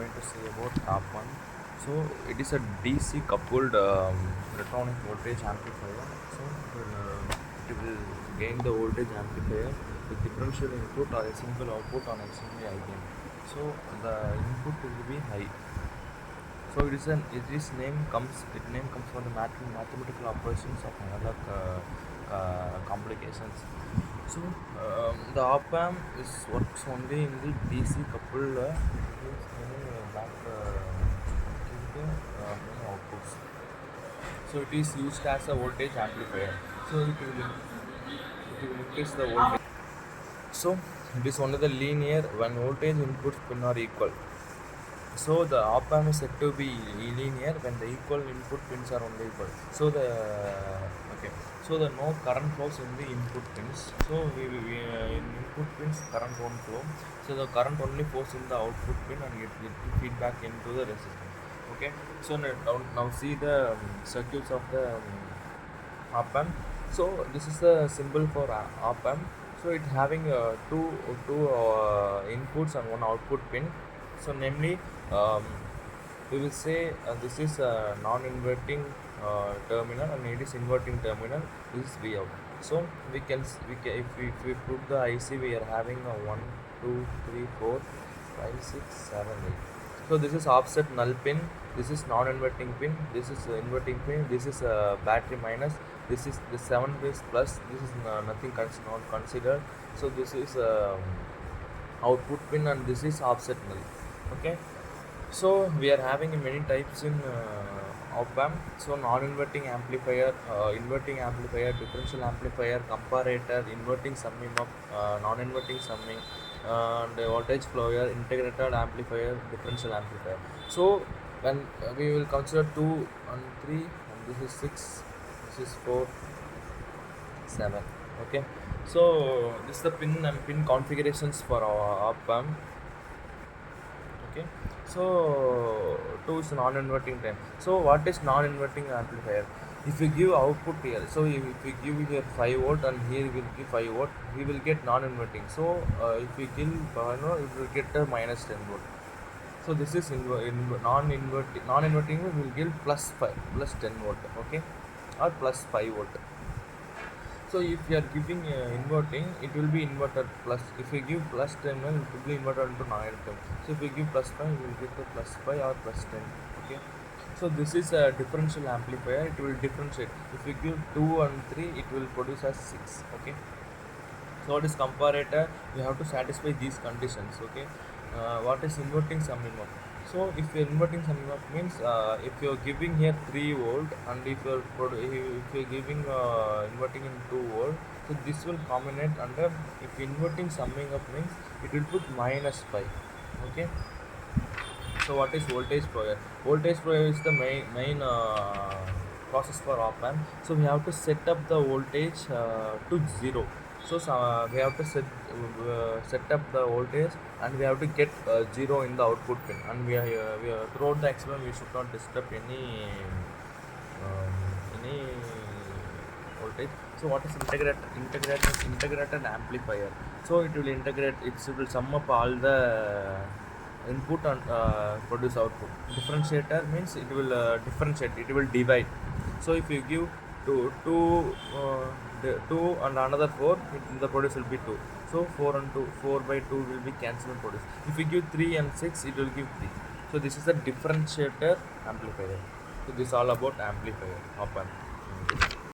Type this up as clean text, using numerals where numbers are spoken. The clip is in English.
going to say about top one. So it is a DC coupled electronic voltage amplifier. So it will gain the voltage amplifier with differential input or a single output on extremely high gain. So the input will be high. So its name comes from the mathematical operations of analog complications. So the op amp works only in the DC coupled back many outputs. So it is used as a voltage amplifier. So it will increase the voltage. So it is only the linear when voltage inputs pin are equal. So the op amp is said to be linear when the equal input pins are only equal. So okay. So the no current flows in the input pins. So in input pins current won't flow. So the current only flows in the output pin and get feedback into the resistance. Okay. So now see the circuits of the op amp. So this is the symbol for op amp. So it having two inputs and one output pin. So namely, um, we will say this is a non-inverting terminal and it is inverting terminal. This is V out. So if we put the IC, we are having a 1, 2, 3, 4, 5, 6, 7, 8. So this is offset null pin. This is non-inverting pin. This is inverting pin. This is battery minus. This is the 7 base plus. This is nothing not considered. So this is output pin and this is offset null. Okay. So we are having many types in op amp. So non-inverting amplifier, inverting amplifier, differential amplifier, comparator, inverting summing up, non-inverting summing, and voltage flower, integrated amplifier, differential amplifier. So when we will consider 2 and 3, and this is 6, this is 4, 7. Okay. So this is the pin and pin configurations for our op amp. Okay. So 2 is non-inverting time. So what is non-inverting amplifier? If we give output here, so if we give here 5 volt and here we will give 5 volt, we will get non-inverting. So if we give it will get a minus 10 volt. So this is non-inverting we will give plus 5 plus 10 volt, okay, or plus 5 volt. So if you are giving inverting, it will be inverted plus. If you give plus 10, well, it will be inverted into negative. So if you give plus 5, you will get the plus 5 or plus 10. Okay. So this is a differential amplifier. It will differentiate. If you give 2 and 3, it will produce as 6. Okay. So what is comparator? You have to satisfy these conditions. Okay. What is inverting summing up? So if you're inverting summing up means if you're giving here 3 volt and if you're giving inverting in 2 volt, so this will combinate under. If inverting summing up means it will put minus 5. Okay. So what is voltage provider? Voltage provider is the main process for op amp. So we have to set up the voltage to 0. So we have to set up the voltage and we have to get 0 in the output pin. And we are throughout the experiment we should not disturb any voltage. So what is integrated amplifier? So it will integrate. It will sum up all the input and produce output. Differentiator means it will differentiate. It will divide. So if you give two and another 4, the produce will be 2. So 4 by 2 will be cancelled produce. If you give 3 and 6, it will give 3. So this is a differentiator amplifier. So this is all about amplifier op amp.